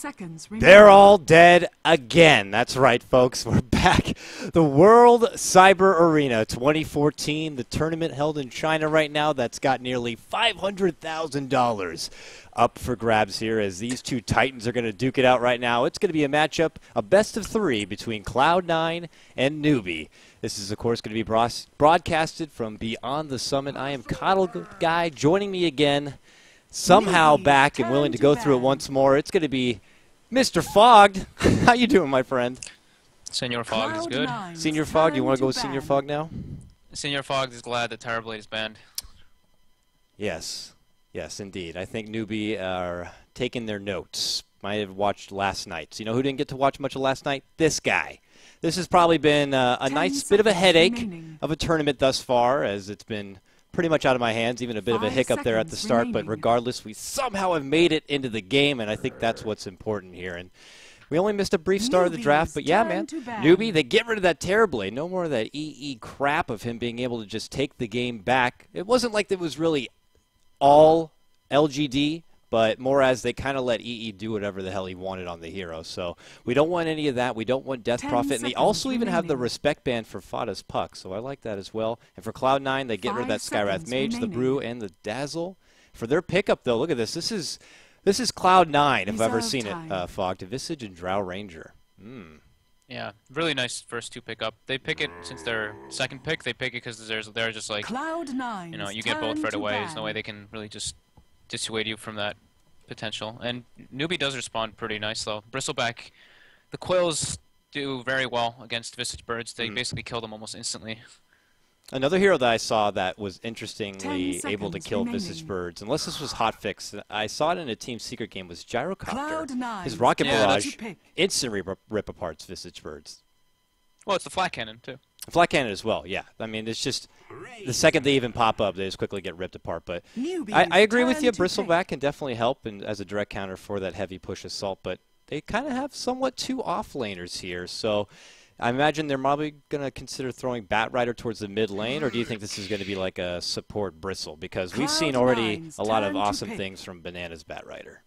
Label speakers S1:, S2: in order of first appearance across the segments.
S1: seconds remaining.
S2: They're all dead again. That's right, folks. We're back. The World Cyber Arena 2014, the tournament held in China right now that's got nearly $500,000 up for grabs here as these two titans are going to duke it out right now. It's going to be a matchup, a best of three between Cloud9 and NewBee. This is, of course, going to be broadcasted from Beyond the Summit. I am Coddle Guy. Joining me again, somehow back and willing to go through it once more. It's going to be Mr. Fogged. How you doing, my friend?
S3: Senior Fogged is good.
S2: Senior Fogged, you want to go with Senior Fogged now?
S3: Senior Fogged is glad that Terrorblade is banned.
S2: Yes. Yes, indeed. I think NewBee are taking their notes. Might have watched last night. So you know who didn't get to watch much of last night? This guy. This has probably been a nice bit of a headache of a tournament thus far, as it's been pretty much out of my hands, even a bit of a hiccup there at the start. But regardless, we somehow have made it into the game, and I think that's what's important here. And we only missed a brief start of the draft, but yeah, man, NewBee, they get rid of that Terrorblade. No more of that EE crap of him being able to just take the game back. It wasn't like it was really all LGD, but more as they kind of let EE do whatever the hell he wanted on the hero. So we don't want any of that. We don't want Death Prophet. And they also even have the respect ban for Fada's Puck, so I like that as well. And for Cloud9, they get rid of that Skywrath Mage, the Brew, and the Dazzle. For their pickup, though, look at this. This is Cloud9, if I've ever seen it, Fog, to Visage and Drow Ranger.
S3: Yeah, really nice first two pickup. They pick it since their second pick. They pick it because they're just like,
S1: Cloud9,
S3: you know, you get both right away. There's no way they can really just dissuade you from that potential. And NewBee does respond pretty nice, though. Bristleback, the Quills do very well against Visage Birds. They basically kill them almost instantly.
S2: Another hero that I saw that was interestingly able to kill Visage Birds, unless this was hotfix, I saw it in a Team Secret game, was Gyrocopter. His Rocket Barrage instantly rip apart Visage Birds.
S3: Well, it's the flat cannon, too.
S2: Flat cannon as well, yeah. I mean, it's just the second they even pop up, they just quickly get ripped apart. But I agree with you. Bristleback can definitely help and as a direct counter for that heavy push assault, but they kind of have somewhat two off-laners here. So I imagine they're probably going to consider throwing Bat Rider towar's the mid lane, or do you think this is going to be like a support Bristle? Because we've seen already a lot of awesome things from Banana's Bat Rider.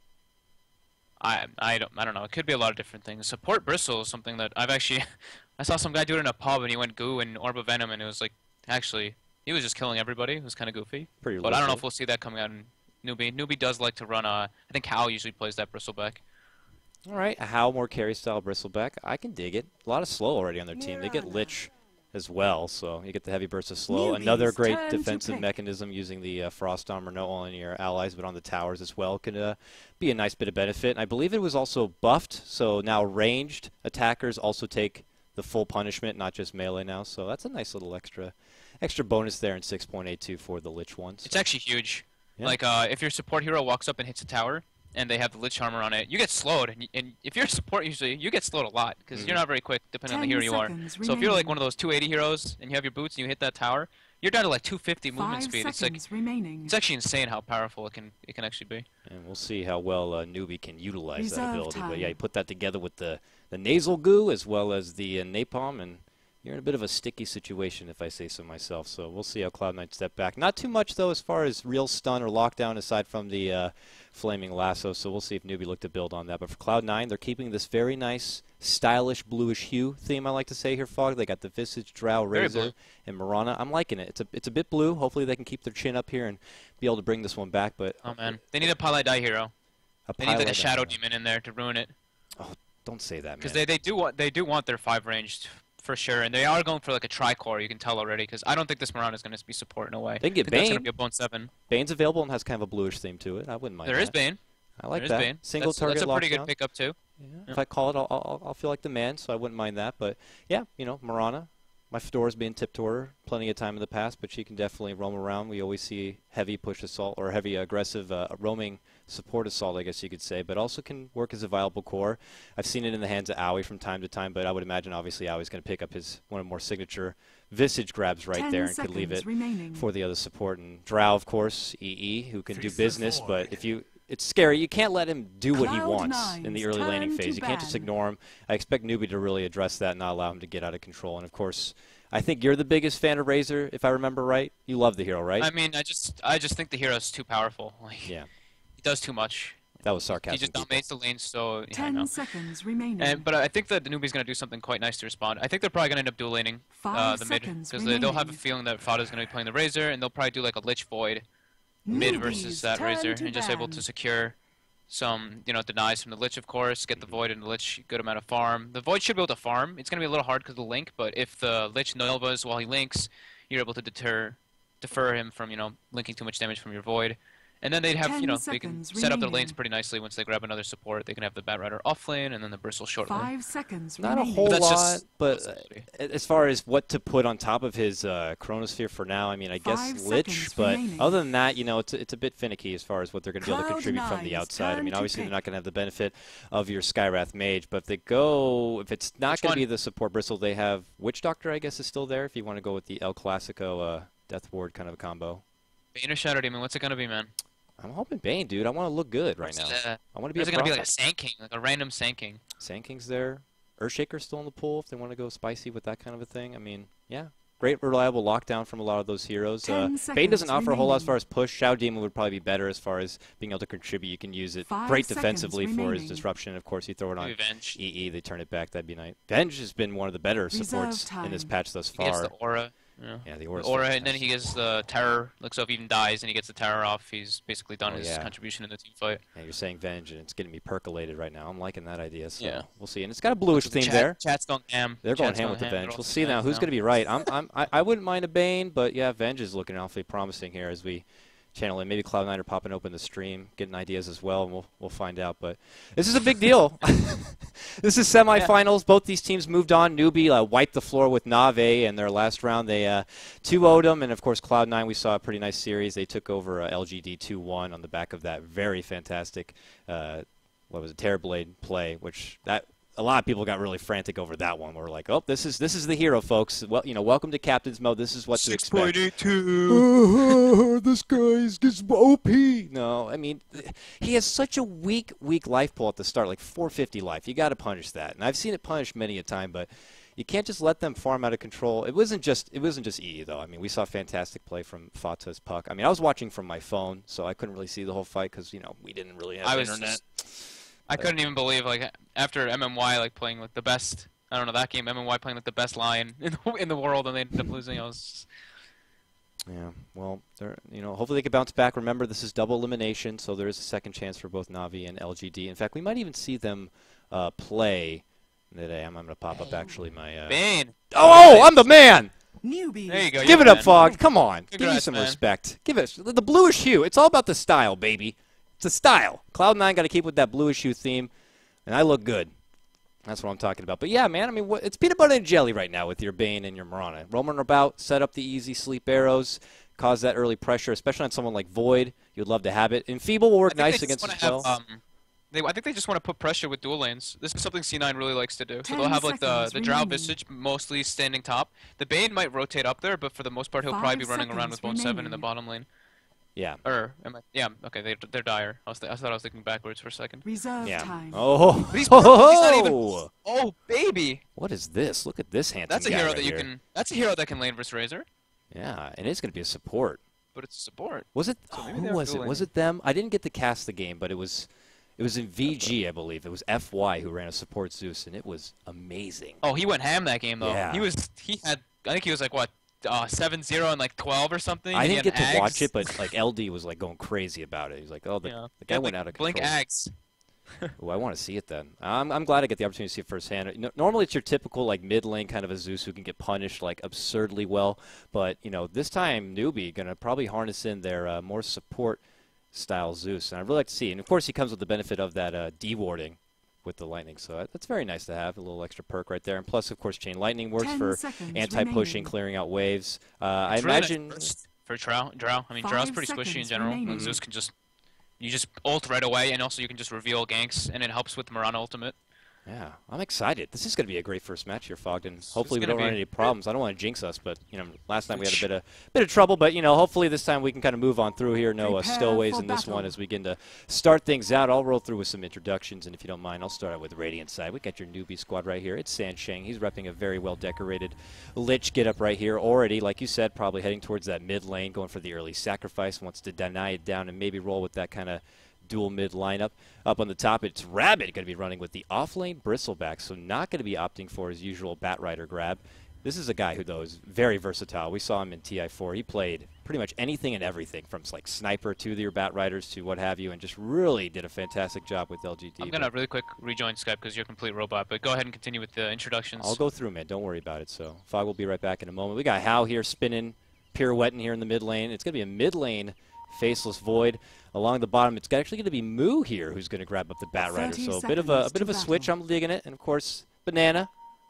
S3: I don't know. It could be a lot of different things. Support Bristle is something that I've actually I saw some guy do it in a pub and he went Goo and Orb of Venom and it was like actually he was just killing everybody. It was kind of goofy. But I don't know if we'll see that coming out in NewBee. NewBee does like to run I think Hal usually plays that Bristleback.
S2: All right, a Hal more carry style Bristleback. I can dig it. A lot of slow already on their team. They get Lich as well, so you get the heavy burst of slow. Another great defensive mechanism using the Frost Armor, not only on your allies but on the towers as well. Can be a nice bit of benefit. And I believe it was also buffed, so now ranged attackers also take the full punishment, not just melee now. So that's a nice little extra bonus there in 6.82 for the Lich ones.
S3: It's actually huge.
S2: Yeah.
S3: Like if your support hero walks up and hits a tower, and they have the Lich Armor on it, you get slowed. And if you're a support, usually, you get slowed a lot, because you're not very quick, depending on the hero you are. So if you're like one of those 280 heroes, and you have your boots, and you hit that tower, you're down to like 250 movement speed. It's like it's actually insane how powerful it can actually be.
S2: And we'll see how well NewBee can utilize that ability. But yeah, you put that together with the nasal goo, as well as the napalm, and you're in a bit of a sticky situation, if I say so myself. So we'll see how Cloud9 step back. Not too much, though, as far as real stun or lockdown, aside from the Flaming Lasso. So we'll see if NewBee look to build on that. But for Cloud9, they're keeping this very nice, stylish, bluish hue theme, I like to say here, Fog. They got the Visage, Drow, Razor, and Marana. I'm liking it. It's a bit blue. Hopefully they can keep their chin up here and be able to bring this one back. But
S3: oh, man. They need a Pilot Die hero. They need like a Shadow Demon in there to ruin it.
S2: Oh, don't say that, man.
S3: Because they do want their 5-ranged for sure, and they are going for like a Tricore, you can tell already, because I don't think this Marana is going to be support in a way.
S2: They can get Bane.
S3: That's going to be a Bone 7.
S2: Bane's available and has kind of a bluish theme to it. I wouldn't mind
S3: There is Bane.
S2: I like that.
S3: Bane.
S2: Single target
S3: That's a pretty
S2: lockdown.
S3: good pickup, too.
S2: Yeah. If I call it, I'll feel like the man, so I wouldn't mind that. But yeah, you know, Marana, my Fedora's being tipped to her plenty of time in the past, but she can definitely roam around. We always see heavy push assault or heavy aggressive roaming support assault, I guess you could say, but also can work as a viable core. I've seen it in the hands of Owie from time to time, but I would imagine obviously Owie's going to pick up one of the more signature Visage grabs right there and could leave it for the other support. And Drow, of course, EE, who can do business, but it's scary. You can't let him do what he wants in the early laning phase. You can't just ignore him. I expect NewBee to really address that and not allow him to get out of control. And, of course, I think you're the biggest fan of Razor, if I remember right. You love the hero, right?
S3: I mean, I just think the hero's too powerful. Like,
S2: yeah.
S3: He does too much.
S2: That was sarcasm.
S3: He just dominates the lane, so yeah,
S1: 10 seconds remaining.
S3: But I think that the newbie's gonna do something quite nice to respond. I think they're probably gonna end up dual laning the mid because they'll have a feeling that Fada's gonna be playing the Razor, and they'll probably do like a Lich Void mid versus that Razor, and just able to secure some, denies from the Lich, of course, get the Void and the Lich good amount of farm. The Void should be able to farm. It's going to be a little hard because of the link, but if the Lich Novas while he links, you're able to defer him from, linking too much damage from your Void. And then they'd have, they can set up their lanes pretty nicely once they grab another support. They can have the Bat Rider off lane and then the Bristle short lane.
S1: 5 seconds
S2: Not a whole lot, but as far as what to put on top of his Chronosphere for now, I mean, I guess Lich, but other than that, it's a bit finicky as far as what they're going to be able to contribute from the outside. I mean, obviously they're not going to have the benefit of your Skywrath Mage, but if it's not going to be the support Bristle, they have Witch Doctor, I guess, is still there if you want to go with the El Clasico Death Ward kind of a combo.
S3: Bane or Shadow Demon, what's it going to be, man?
S2: I'm hoping Bane, dude. I want to look good right now. I want to be.
S3: Is it gonna be like a Sand King, like a random Sand King?
S2: Sand King's there. Earthshaker's still in the pool if they want to go spicy with that kind of a thing. I mean, yeah, great reliable lockdown from a lot of those heroes. Bane doesn't offer a whole lot as far as push. Shadow Demon would probably be better as far as being able to contribute. You can use it great defensively for his disruption. Of course, you throw it on EE, they turn it back. That'd be nice. Venge has been one of the better supports in this patch thus far.
S3: He gets the aura.
S2: Yeah, the aura.
S3: And then he gets the terror. Like, so if he even dies and he gets the terror off, he's basically done his contribution in the team fight.
S2: Yeah, you're saying Venge, and it's getting me percolated right now. I'm liking that idea. So we'll see. And it's got a bluish theme there.
S3: Chat's going ham.
S2: They're going ham with the Venge. We'll see now who's going to be right. I wouldn't mind a Bane, but yeah, Venge is looking awfully promising here as we channel in. Maybe Cloud9 are popping open the stream, getting ideas as well, and we'll find out. But this is a big deal. This is semifinals. Both these teams moved on. NewBee wiped the floor with Nave in their last round. They 2-0'd them, and of course Cloud9, we saw a pretty nice series. They took over LGD 2-1 on the back of that very fantastic, Terrorblade play, which a lot of people got really frantic over that one. We're like, oh, this is the hero, folks. Well, welcome to Captain's Mode. This is what to expect. 6.82. This guy's just OP. No, I mean, he has such a weak life pool at the start, like 450 life. You got to punish that, and I've seen it punished many a time, but you can't just let them farm out of control. It wasn't just EE though. I mean, we saw fantastic play from Fata's Puck. I mean, I was watching from my phone, so I couldn't really see the whole fight because we didn't really have internet.
S3: I couldn't even believe, after MMY, playing, the best, I don't know, that game, MMY playing, the best Lion in the world, and they ended up losing.
S2: Yeah, well, hopefully they can bounce back. Remember, this is double elimination, so there is a second chance for both Navi and LGD. In fact, we might even see them play today. I'm going to pop up, actually, my...
S3: Bane!
S2: Oh, I'm the man!
S1: NewBee.
S3: There you go.
S2: Give it up, Fog. Come on.
S3: Congrats,
S2: give me some
S3: man.
S2: respect. Give it the bluish hue. It's all about the style, baby. It's a style. Cloud9 got to keep with that bluish hue theme, and I look good. That's what I'm talking about. But yeah, man, I mean, it's peanut butter and jelly right now with your Bane and your Mirana. Roaming about, set up the easy sleep arrows, cause that early pressure, especially on someone like Void. You'd love to have it. Enfeeble will work nice against as well.
S3: I think they just want to put pressure with dual lanes. This is something C9 really likes to do. So they'll have the Drow Visage mostly standing top. The Bane might rotate up there, but for the most part he'll probably be running around with Bone 7 in the bottom lane.
S2: Yeah.
S3: Yeah, okay, they're dire. I thought I was thinking backwards for a second.
S1: Reserve time.
S2: Oh.
S3: He's not even, oh, baby.
S2: What is this? Look at this handsome
S3: That's a
S2: guy
S3: hero
S2: right
S3: that you
S2: here.
S3: can. That's a hero that can lane versus Razor.
S2: Yeah, and it's going to be a support.
S3: But it's a support.
S2: Was it?
S3: So
S2: who was it? Was it them? I didn't get to cast the game, but it was in VG, I believe. It was FY who ran a support Zeus, and it was amazing.
S3: Oh, he went ham that game though.
S2: Yeah.
S3: He had. I think he was what? 7-0 and 12 or something.
S2: I didn't get to watch it, but LD was going crazy about it. He's like, oh, the guy went out of control.
S3: Blink Ags.
S2: Oh, I want to see it then. I'm glad I get the opportunity to see it firsthand. Normally it's your typical mid lane kind of a Zeus who can get punished absurdly well, but this time NewBee gonna probably harness in their more support style Zeus, and I'd really like to see. And of course he comes with the benefit of that de-warding with the lightning, so that's very nice to have, a little extra perk right there. And plus, of course, chain lightning works for anti-pushing, clearing out waves. I imagine
S3: for Drow. I mean, Drow's pretty squishy in general. And Zeus can you just ult right away, and also you can just reveal ganks, and it helps with the Mirana ultimate.
S2: Yeah, I'm excited. This is going to be a great first match here, Fogden. Hopefully we don't run into any problems. I don't want to jinx us, but last night we had a bit of trouble. But hopefully this time we can kind of move on through here. No stowaways in this one as we begin to start things out. I'll roll through with some introductions, and if you don't mind, I'll start out with the Radiant side. We got your NewBee squad right here. It's Sansheng. He's repping a very well decorated Lich get up right here already. Like you said, probably heading towards that mid lane, going for the early sacrifice. Wants to deny it down and maybe roll with that kind of dual mid lineup. Up on the top, it's Rabbit going to be running with the off-lane Bristleback, so not going to be opting for his usual Batrider grab. This is a guy who, though, is very versatile. We saw him in TI4. He played pretty much anything and everything, from like sniper to your Batriders to what have you, and just really did a fantastic job with LGD.
S3: I'm going to really quick rejoin Skype because you're a complete robot, but go ahead and continue with the introductions.
S2: I'll go through, man. Don't worry about it. So Fog will be right back in a moment. We got Hal here spinning, pirouetting here in the mid lane. It's going to be a mid lane Faceless Void. Along the bottom, it's actually going to be Moo here who's going to grab up the Batrider. So a bit of a switch. I'm digging it. And, of course, Banana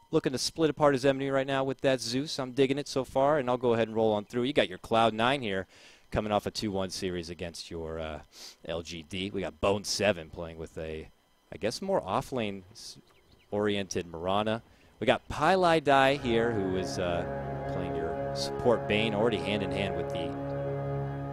S2: looking to split apart his enemy right now with that Zeus. I'm digging it so far, and I'll go ahead and roll on through. You got your Cloud9 here coming off a 2-1 series against your LGD. We got Bone7 playing with a, I guess, more off-lane-oriented Mirana. We got Pylai Dai here, who is playing your support Bane, already hand-in-hand with the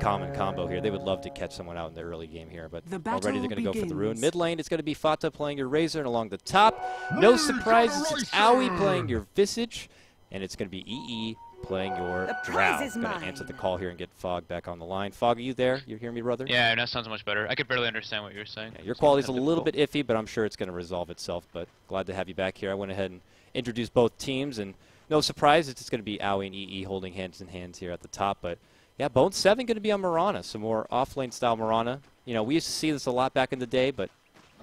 S2: common combo here. They would love to catch someone out in the early game here, but already they're going to go for the Ruin. Mid lane, it's going to be Fata playing your Razor, and along the top, no surprises, it's Owie playing your Visage, and it's going to be EE playing your Drow. Going to answer the call here and get Fog back on the line. Fog, are you there? You hear me, brother?
S3: Yeah, that sounds much better. I could barely understand what you were saying.
S2: Yeah, your quality's a little bit iffy, but I'm sure it's going to resolve itself, but glad to have you back here. I went ahead and introduced both teams, and no surprise, it's going to be Owie and EE holding hands in hands here at the top, but yeah, Bone7 going to be on Mirana, some more off-lane style Mirana. You know, we used to see this a lot back in the day, but,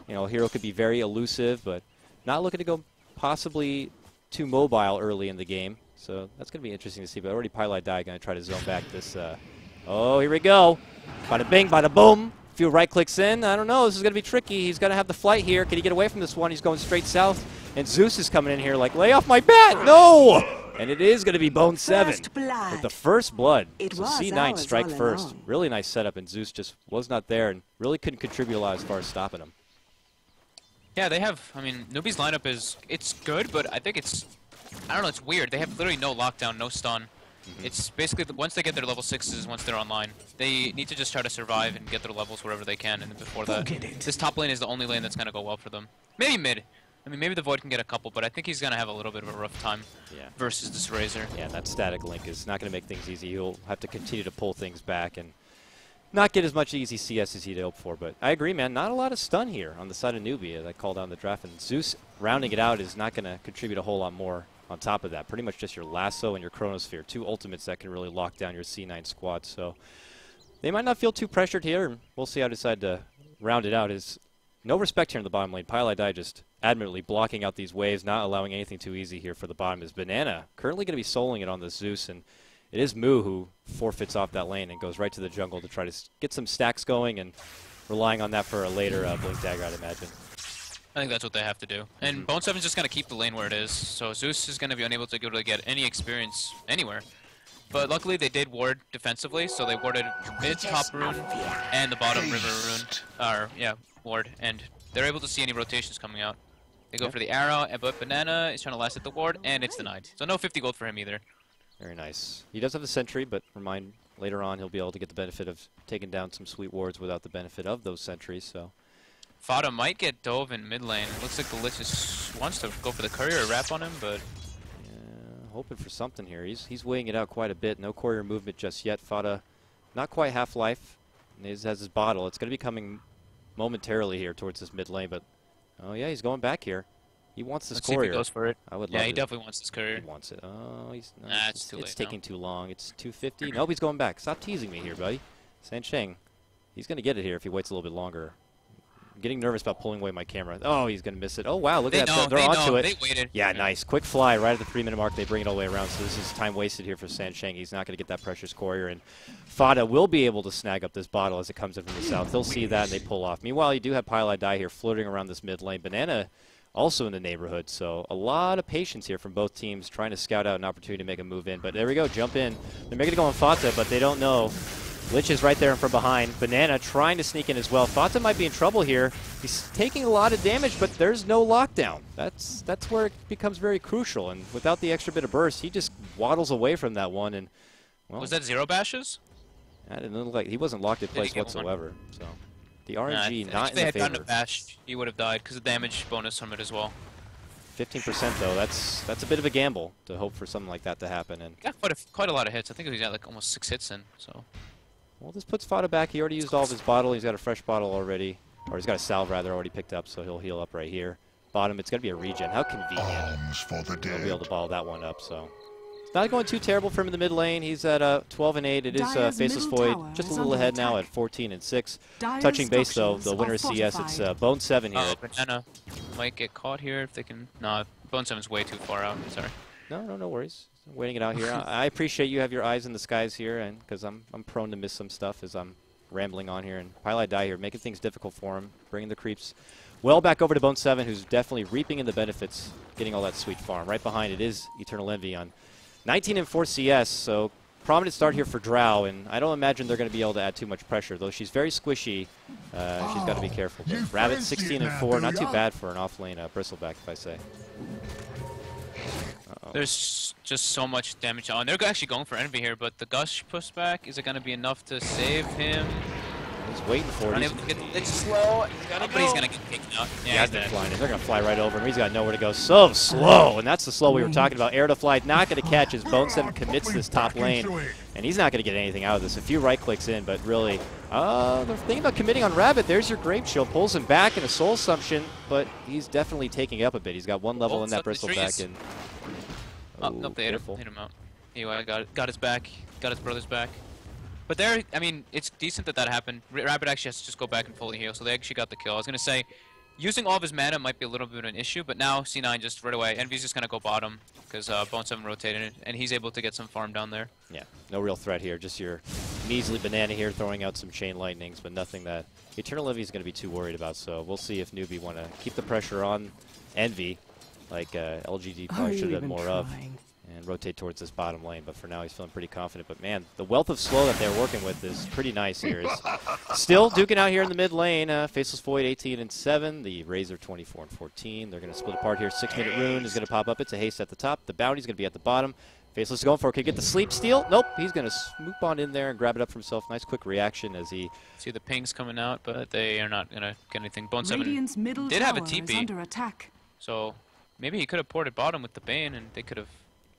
S2: you know, Hero could be very elusive, but not looking to go possibly too mobile early in the game. So that's going to be interesting to see, but already Pylai Dai going to try to zone back this. Oh, here we go. Bada bing, bada boom. A few right clicks in. I don't know. This is going to be tricky. He's going to have the flight here. Can he get away from this one? He's going straight south. And Zeus is coming in here like, lay off my bat. No! And it is going to be Bone7 with the first blood. So C9 strike first. Really nice setup, and Zeus just was not there and really couldn't contribute a lot as far as stopping him.
S3: Yeah, they have, I mean, NewBee's lineup it's good, but I think I don't know, it's weird. They have literally no lockdown, no stun. It's basically, once they get their level 6s, once they're online, they need to just try to survive and get their levels wherever they can, and then before that, this top lane is the only lane that's going to go well for them. Maybe mid. I mean, maybe the Void can get a couple, but I think he's going to have a little bit of a rough time versus this Razor. Yeah,
S2: that static link is not going to make things easy. He'll have to continue to pull things back and not get as much easy CS as he'd hoped for. But I agree, man. Not a lot of stun here on the side of NewBee, as I called out in the draft. And Zeus rounding it out is not going to contribute a whole lot more on top of that. Pretty much just your Lasso and your Chronosphere, two ultimates that can really lock down your C9 squad. So they might not feel too pressured here, and we'll see how they decide to round it out. Is no respect here in the bottom lane. Pylai Dai just admirably blocking out these waves, not allowing anything too easy here for the bottom. Is Banana currently going to be soloing it on the Zeus, and it is Moo who forfeits off that lane and goes right to the jungle to try to get some stacks going, and relying on that for a later Blink Dagger, I'd imagine.
S3: I think that's what they have to do. And Bone7's just going to keep the lane where it is, so Zeus is going to be unable to really get any experience anywhere. But luckily they did ward defensively, so they warded mid, top rune, and the bottom river rune, ward, and they're able to see any rotations coming out. They go for the arrow, but Banana is trying to last hit the ward, and it's denied. So no 50 gold for him either.
S2: Very nice. He does have the sentry, but remind later on he'll be able to get the benefit of taking down some sweet wards without the benefit of those sentries. So
S3: Fata might get dove in mid lane. Looks like the Lich just wants to go for the courier or wrap on him, but
S2: hoping for something here. He's weighing it out quite a bit. No courier movement just yet. Fata not quite half-life. He has his bottle. It's going to be coming momentarily here towards this mid lane, but oh yeah, he's going back here. He wants this courier.
S3: See if he goes for it.
S2: I would love it.
S3: Yeah, he definitely wants this courier.
S2: He wants it. Oh,
S3: it's too late.
S2: It's taking too long. It's 250. Nope, he's going back. Stop teasing me here, buddy. Sansheng, he's going to get it here if he waits a little bit longer. I'm getting nervous about pulling away my camera. Oh, he's going to miss it. Oh, wow, look at that. They're onto it.
S3: They waited.
S2: Yeah, nice. Quick fly right at the 3-minute mark. They bring it all the way around, so this is time wasted here for Sansheng. He's not going to get that precious courier, and Fata will be able to snag up this bottle as it comes in from the south. They'll see that, and they pull off. Meanwhile, you do have Pylai Dai here floating around this mid lane. Banana also in the neighborhood, so a lot of patience here from both teams trying to scout out an opportunity to make a move in. But there we go, jump in. They're making it go on Fata, but they don't know. Lich is right there from behind. Banana trying to sneak in as well. Fata might be in trouble here. He's taking a lot of damage, but there's no lockdown. That's where it becomes very crucial, and without the extra bit of burst, he just waddles away from that one. And well,
S3: was that 0 bashes?
S2: That didn't look like he wasn't locked in place whatsoever. So the RNG not in the favor. If they had gotten a
S3: bash, he would have died because of damage bonus from it as well.
S2: 15% though, that's a bit of a gamble to hope for something like that to happen. And
S3: got quite a lot of hits. I think he got like almost 6 hits in. So
S2: Well, this puts Fata back. He already used all of his bottle. He's got a fresh bottle already. Or he's got a salve, rather, already picked up, so he'll heal up right here. Bottom, it's going to be a regen. How convenient. He'll be able to bottle that one up, so. It's not going too terrible for him in the mid lane. He's at 12-8. It is Faceless Void just a little ahead now at 14-6. Touching base, though, the winner is CS. It's Bone 7 here.
S3: Banana might get caught here if they can. No, Bone 7's way too far out. Sorry.
S2: No worries. Waiting it out here. I appreciate you have your eyes in the skies here, and because I'm prone to miss some stuff as I'm rambling on here. And Pylai Die here, making things difficult for him, bringing the creeps well back over to Bone 7, who's definitely reaping in the benefits, getting all that sweet farm. Right behind it is Eternal Envy on 19-4 CS, so prominent start here for Drow, and I don't imagine they're going to be able to add too much pressure, though she's very squishy. She's got to be careful. But Rabbit 16-4, not too bad for an off-lane Bristleback, if I say.
S3: There's just so much damage on. They're actually going for Envy here, but the Gush pushback, is it going to be enough to save him?
S2: He's waiting for it.
S3: It's slow, but he's going to get kicked out. Yeah,
S2: they're flying in. They're going to fly right over him. He's got nowhere to go. So slow, and that's the slow we were talking about. Air to fly, not going to catch as Bone 7 commits this top lane, and he's not going to get anything out of this. A few right clicks in, but really, the thing about committing on Rabbit, there's your Grave Shield. Pulls him back in a Soul Assumption, but he's definitely taking it up a bit. He's got one level in that Bristleback. And
S3: nope, they hit him out. Anyway, got his back, got his brother's back. But there, I mean, it's decent that happened. Rabbit actually has to just go back and fully heal, so they actually got the kill. I was going to say, using all of his mana might be a little bit of an issue, but now C9 just right away, Envy's just going to go bottom, because Bone 7 rotated it, and he's able to get some farm down there.
S2: Yeah, no real threat here, just your measly banana here throwing out some chain lightnings, but nothing that Eternal Envy is going to be too worried about, so we'll see if NewBee want to keep the pressure on Envy, like LGD probably should have more of, and rotate towards this bottom lane. But for now, he's feeling pretty confident. But man, the wealth of slow that they're working with is pretty nice here. Still duking out here in the mid lane. Faceless Void 18-7. The Razor 24-14. They're going to split apart here. 6-minute rune is going to pop up. It's a haste at the top. The bounty's going to be at the bottom. Faceless is going for it. Could get the sleep steal. Nope. He's going to swoop on in there and grab it up for himself. Nice quick reaction as he...
S3: See the pings coming out, but they are not going to get anything. Bone 7 did have a TP. So maybe he could have ported bottom with the Bane, and they could have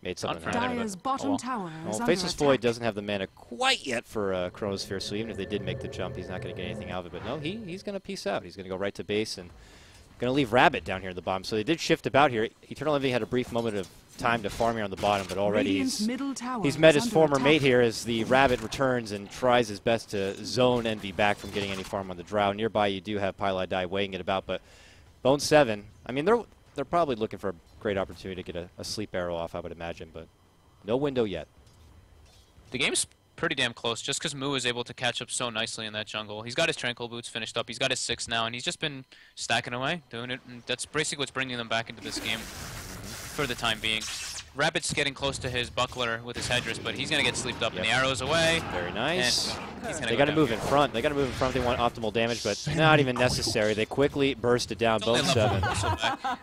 S2: made something
S1: Dire's bottom tower is under
S2: Faceless Void doesn't have the mana quite yet for Chronosphere, so even if they did make the jump, he's not going to get anything out of it. But no, he's going to peace out. He's going to go right to base and going to leave Rabbit down here at the bottom. So they did shift about here. Eternal Envy had a brief moment of time to farm here on the bottom, but already he's met his former mate here as the Rabbit returns and tries his best to zone Envy back from getting any farm on the Drow. Nearby, you do have Pylai Die weighing it about, but Bone 7, I mean, they're probably looking for a great opportunity to get a sleep arrow off, I would imagine, but no window yet.
S3: The game's pretty damn close, just because Moo is able to catch up so nicely in that jungle. He's got his Tranquil Boots finished up. He's got his 6 now, and he's just been stacking away, doing it. And that's basically what's bringing them back into this game for the time being. Rabbit's getting close to his buckler with his headdress, but he's going to get sleeped up, and the arrow's away.
S2: Very nice.
S3: They
S2: got to move in front. They got to move in front if they want optimal damage, but not even necessary. They quickly burst it down. Bone 7.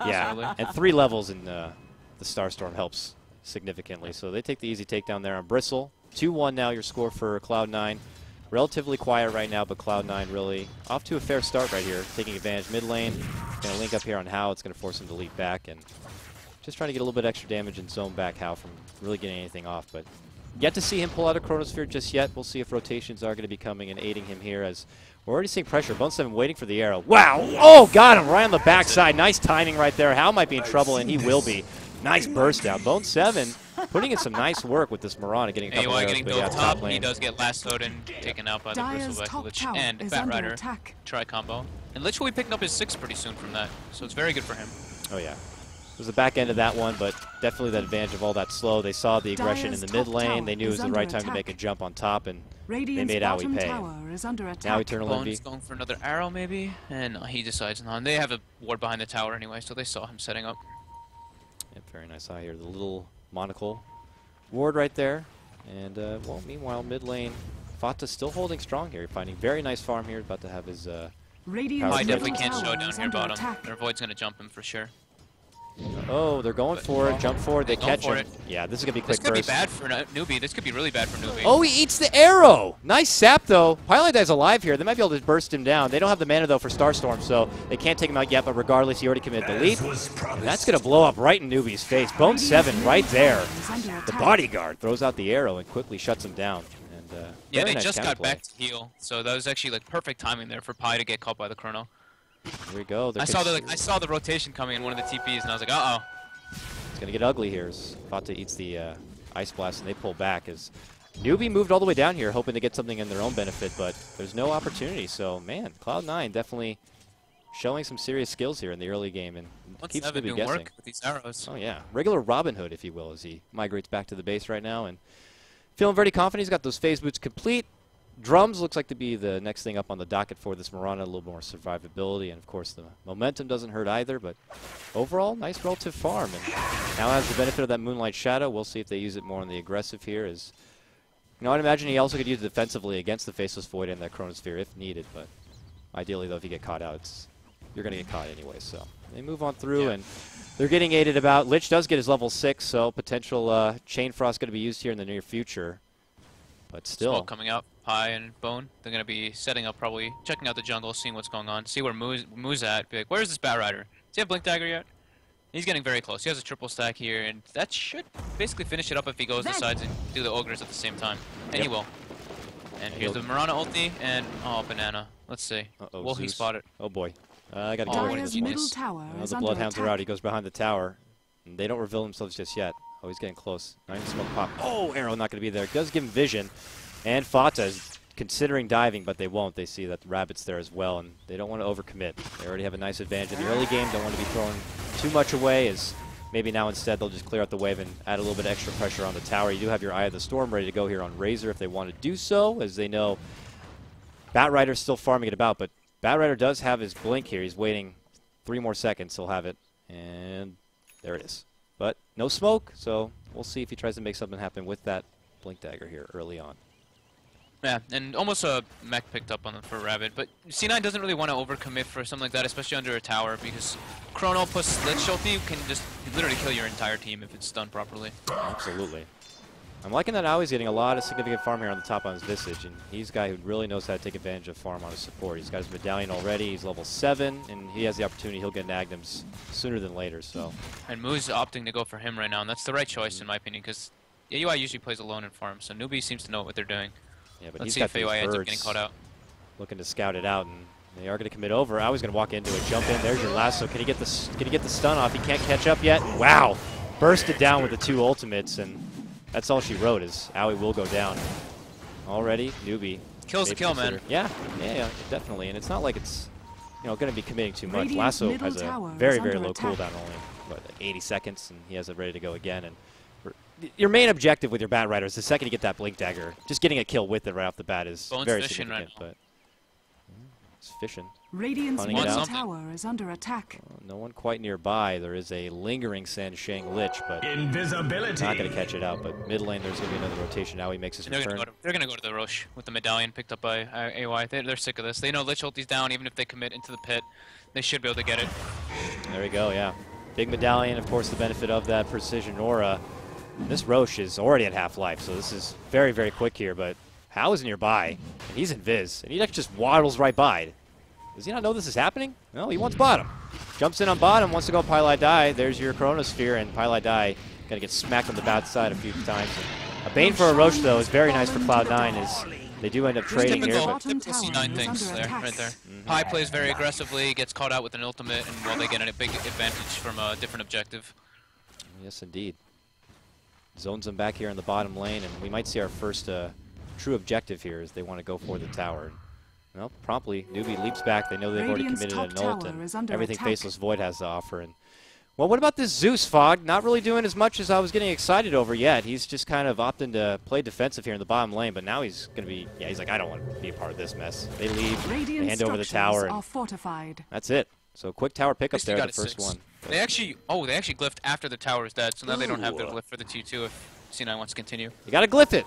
S2: Yeah, and 3 levels in the Starstorm helps significantly. So they take the easy takedown there on Bristle. 2-1 now your score for Cloud9. Relatively quiet right now, but Cloud9 really off to a fair start right here, taking advantage mid lane. Going to link up here on How. It's going to force him to leap back and just trying to get a little bit extra damage and zone back How from really getting anything off. But yet to see him pull out a Chronosphere just yet. We'll see if rotations are going to be coming and aiding him here as we're already seeing pressure. Bone 7 waiting for the arrow. Wow! Oh, got him right on the backside. Nice timing right there. How might be in trouble, and he will be. Nice burst down. Bone 7 putting in some nice work with this Mirana, getting a couple arrows
S3: getting built top lane. He does get lassoed and taken out by the Bristleback Lich and Bat Rider tri-combo. And Lich will be picking up his 6 pretty soon from that, so it's very good for him.
S2: Oh, yeah. It was the back end of that one, but definitely that advantage of all that slow. They saw the aggression in the mid lane. They knew it was the right time to make a jump on top, and they made Owie pay. Now Eternal Envy.
S3: Bone's going for another arrow maybe, and he decides not. They have a ward behind the tower anyway, so they saw him setting up.
S2: Yep, very nice eye here. The little monocle ward right there. And, well, meanwhile, mid lane, Fata's still holding strong here. Finding very nice farm here. About to have his
S3: I definitely can't show down here bottom. Their Void's going to jump him for sure.
S2: Oh, they're going for it. Jump forward. They catch him. Yeah, this is going to be quick burst.
S3: This could be bad for NewBee. This could be really bad for NewBee.
S2: Oh, he eats the arrow. Nice sap, though. Pylai Die's alive here. They might be able to burst him down. They don't have the mana, though, for Starstorm, so they can't take him out yet, but regardless, he already committed the leap. And that's going to blow up right in NewBee's face. Bone 7 right there. The bodyguard throws out the arrow and quickly shuts him down. And
S3: yeah, they
S2: nice
S3: just got
S2: counterplay.
S3: back to heal, so that was actually like perfect timing there for Pi to get caught by the Chrono.
S2: Here we go.
S3: I saw the rotation coming in one of the TPs, and I was like, uh-oh.
S2: It's gonna get ugly here as Fata eats the Ice Blast, and they pull back as NewBee moved all the way down here, hoping to get something in their own benefit, but there's no opportunity. So, man, Cloud9 definitely showing some serious skills here in the early game, and keeps NewBee guessing.
S3: Work with these arrows.
S2: Oh, yeah. Regular Robin Hood, if you will, as he migrates back to the base right now, and feeling very confident. He's got those phase boots complete. Drums looks like to be the next thing up on the docket for this Mirana, a little more survivability, and of course the momentum doesn't hurt either, but overall, nice relative farm, and now has the benefit of that Moonlight Shadow. We'll see if they use it more on the aggressive here. As you know, I'd imagine he also could use it defensively against the Faceless Void and that Chronosphere if needed, but ideally, though, if you get caught out, you're going to get caught anyway, so they move on through, and they're getting aided about. Lich does get his level 6, so potential Chain Frost going to be used here in the near future, but still.
S3: Smoke coming out. Pi and Bone, they're going to be setting up, probably checking out the jungle, seeing what's going on, see where Moo's at, be like, where's this Bat Rider? Does he have Blink Dagger yet? He's getting very close. He has a triple stack here, and that should basically finish it up if he goes decides to do the Ogres at the same time. And he will. And here's the Mirana ulti, and, oh, Banana. Let's see. Will he spot it?
S2: Oh, boy. I got to
S3: Oh,
S2: go
S3: what is
S2: this
S3: middle
S1: tower
S2: one.
S1: is
S2: The
S1: under
S2: Bloodhounds
S1: attack.
S2: are out. He goes behind the tower. And they don't reveal themselves just yet. Oh, he's getting close. Not even smoke pop. Oh, arrow not going to be there. Does give him vision. And Fata is considering diving, but they won't. They see that the Rabbit's there as well, and they don't want to overcommit. They already have a nice advantage in the early game. Don't want to be throwing too much away, as maybe now instead they'll just clear out the wave and add a little bit of extra pressure on the tower. You do have your Eye of the Storm ready to go here on Razor if they want to do so, as they know Bat Rider's still farming it about, but Bat Rider does have his blink here. He's waiting 3 more seconds. He'll have it, and there it is. But no smoke, so we'll see if he tries to make something happen with that Blink Dagger here early on.
S3: Yeah, and almost a mech picked up on them for Rabbit, but C9 doesn't really want to overcommit for something like that, especially under a tower, because Chrono plus Lich ulti can just literally kill your entire team if it's done properly.
S2: Absolutely. I'm liking that Aui's getting a lot of significant farm here on the top on his Visage, and he's a guy who really knows how to take advantage of farm on his support. He's got his Medallion already, he's level 7, and he has the opportunity, he'll get Nagnums sooner than later, so.
S3: And Moo's opting to go for him right now, and that's the right choice in my opinion, because AUI usually plays alone in farm, so NewBee seems to know what they're doing.
S2: Yeah, but
S3: Let's
S2: he's
S3: see
S2: got
S3: if
S2: these
S3: AUI ends up
S2: birds
S3: getting caught out.
S2: looking to scout it out, and they are going to commit over. Aui's going to walk into it, jump in, there's your lasso. Can he get the stun off? He can't catch up yet. Wow! Bursted down with the 2 ultimates, and that's all she wrote, is Aui will go down. Already, NewBee.
S3: Kills the kill, man.
S2: Yeah, definitely. And it's not like it's going to be committing too much.
S1: Radiant's
S2: Lasso
S1: middle
S2: has a
S1: tower
S2: very,
S1: is
S2: very
S1: under
S2: low
S1: attack.
S2: cooldown, only what, 80 seconds, and he has it ready to go again. And your main objective with your Bat Rider is the second you get that Blink Dagger, just getting a kill with it right off the bat is
S3: Bone's
S2: very
S3: fishing
S2: significant.
S3: right now.
S2: But it's fishing.
S1: Radiant's
S2: Hunting it
S1: middle
S2: out.
S1: tower is under attack.
S2: No one quite nearby. There is a lingering Sansheng Lich, but
S4: Invisibility.
S2: not going to catch it out. But mid lane, there's going to be another rotation. Now he makes his
S3: And they're
S2: return.
S3: gonna go to the Roche with the Medallion picked up by AY. They're sick of this. They know Lich ulti's down, even if they commit into the pit, they should be able to get it.
S2: There we go, yeah. Big Medallion, of course, the benefit of that Precision Aura. This Roche is already at half-life, so this is very, very quick here, but Hao is nearby, and he's in Viz, and he just waddles right by. Does he not know this is happening? No, he wants bottom. Jumps in on bottom, wants to go Pylai Die. There's your Chronosphere, and Pylai Die gonna get smacked on the bad side a few times. And a Bane for a Roche, though, is very nice for Cloud9, is they do end up trading here, but
S3: Typical C9 things there, right there. Pi plays very aggressively, gets caught out with an ultimate, and while they get a big advantage from a different objective.
S2: yes, indeed. Zones them back here in the bottom lane, and we might see our first true objective here as they want to go for the tower. Well, promptly, NewBee leaps back. They know they've already
S1: Radiant's
S2: committed
S1: top
S2: an ult,
S1: tower is
S2: and
S1: under
S2: everything
S1: attack.
S2: Faceless Void has to offer. And well, what about this Zeus, Fog? Not really doing as much as I was getting excited over yet. He's just kind of opting to play defensive here in the bottom lane, but now he's going to be, he's like, I don't want to be a part of this mess. They leave, they
S1: Radiant
S2: hand over the tower,
S1: structures are
S2: and
S1: fortified.
S2: that's it. So quick tower pickup
S3: At least they
S2: there,
S3: got
S2: the
S3: a
S2: first
S3: 6.
S2: one.
S3: They actually glyphed after the tower is dead, so now they don't have their
S2: Ooh.
S3: glyph for the T2 if C9 wants to continue.
S2: You got to glyph it.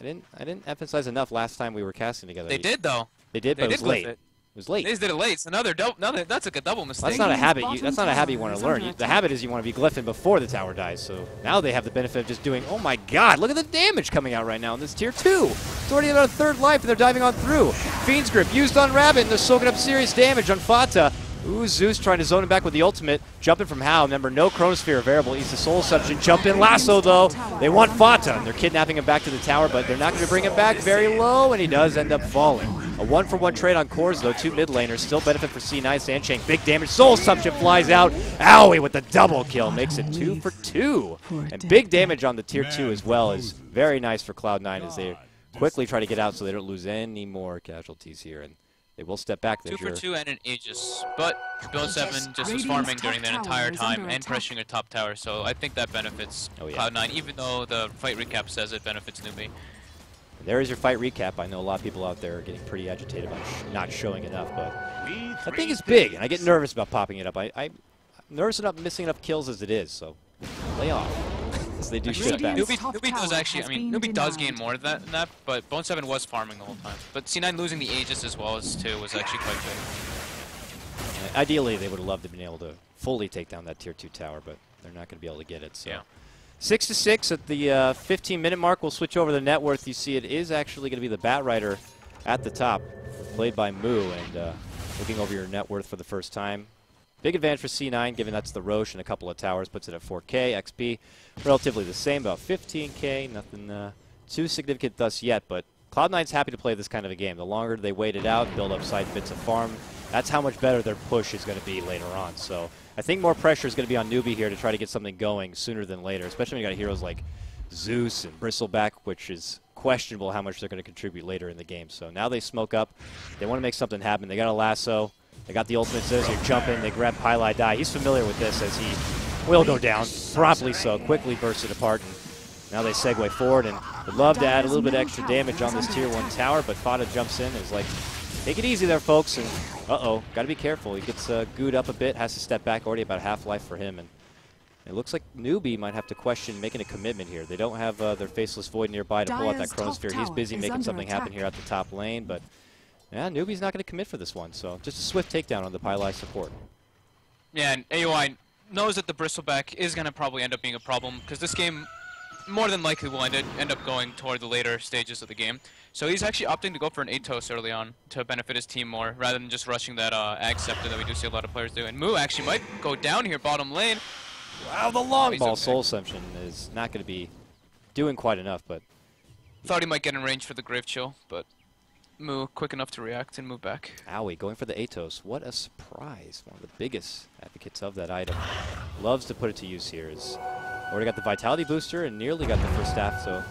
S2: I didn't emphasize enough last time we were casting together.
S3: They did though.
S2: They did, but
S3: They
S2: it was
S3: did
S2: late.
S3: glyph it.
S2: It was late.
S3: They just did it late. So that's like a double mistake.
S2: That's not a habit.
S1: Radiant's
S2: That's not a habit you
S1: bottom
S2: want to
S1: tower
S2: learn.
S1: is under
S2: The
S1: attack.
S2: habit is you want to be glyphing before the tower dies. So now they have the benefit of just doing. Oh my God! Look at the damage coming out right now in this tier 2. It's already about a third life, and they're diving on through. Fiend's Grip used on Rabbit, and they're soaking up serious damage on Fata. Ooh, Zeus trying to zone him back with the ultimate. Jumping from How. Remember, no Chronosphere available. He's the Soul Assumption. Jump in lasso, though. They want Fata, and they're kidnapping him back to the tower, but they're not going to bring him back very low, and he does end up falling. A 1-for-1 trade on cores, though. 2 mid laners. Still benefit for C9. Sandchain, big damage. Soul Assumption flies out. Owie with the double kill. Makes it 2 for 2. And big damage on the tier 2 as well is very nice for Cloud9 as they quickly try to get out so they don't lose any more casualties here. And they will step back.
S3: 2 for 2 and an Aegis, but Bill 7 just was farming during that entire time and pressuring a top tower, so I think that benefits Cloud9, even though the fight recap says it benefits NewBee.
S2: There is your fight recap. I know a lot of people out there are getting pretty agitated about not showing enough, but I think it's big, and I get nervous about popping it up. I'm nervous about missing enough kills as it is, so lay off. As they do shit back.
S3: NewBee does actually, I mean, NewBee does gain more than that, but Bone 7 was farming the whole time. But C9 losing the Aegis as well as 2 was actually quite big.
S2: Ideally, they would have loved to have been able to fully take down that tier 2 tower, but they're not going to be able to get it. So.
S3: Yeah.
S2: 6-6 at the 15-minute mark. We'll switch over to the net worth. You see it is actually going to be the Bat Rider at the top, played by Moo, and looking over your net worth for the first time. Big advantage for C9, given that's the Roshan, a couple of towers, puts it at 4K. XP, relatively the same, about 15K. Nothing too significant thus yet, but Cloud9's happy to play this kind of a game. The longer they wait it out, build up side bits of farm, that's how much better their push is going to be later on. So I think more pressure is going to be on NewBee here to try to get something going sooner than later, especially when you got heroes like Zeus and Bristleback, which is questionable how much they're going to contribute later in the game. So now they smoke up. They want to make something happen. They got a lasso. They got the ultimate, says you're jumping. They grab Pylai Die. He's familiar with this as he will go down, promptly so, quickly bursts it apart. And now they segue forward and would love to add a little bit extra damage on this tier 1 tower, but Fata jumps in and is like, take it easy there, folks. And uh-oh, got to be careful. He gets gooed up a bit, has to step back, already about half-life for him. And it looks like NewBee might have to question making a commitment here. They don't have their Faceless Void nearby to pull out that Chronosphere. He's busy making something happen here at the top lane, but yeah, NewBee's not going to commit for this one, so just a swift takedown on the Pylai support.
S3: Yeah, and AOI knows that the Bristleback is going to probably end up being a problem, because this game more than likely will end up going toward the later stages of the game. So he's actually opting to go for an Atos early on to benefit his team more, rather than just rushing that Ag Scepter that we do see a lot of players do. And Moo actually might go down here bottom lane.
S2: Wow, the long ball Soul Assumption is not going to be doing quite enough, but
S3: thought he might get in range for the Grave Chill, but Moo quick enough to react and move back.
S2: Owie, going for the Atos. What a surprise. One of the biggest advocates of that item. Loves to put it to use here. Is already got the Vitality booster and nearly got the first staff, so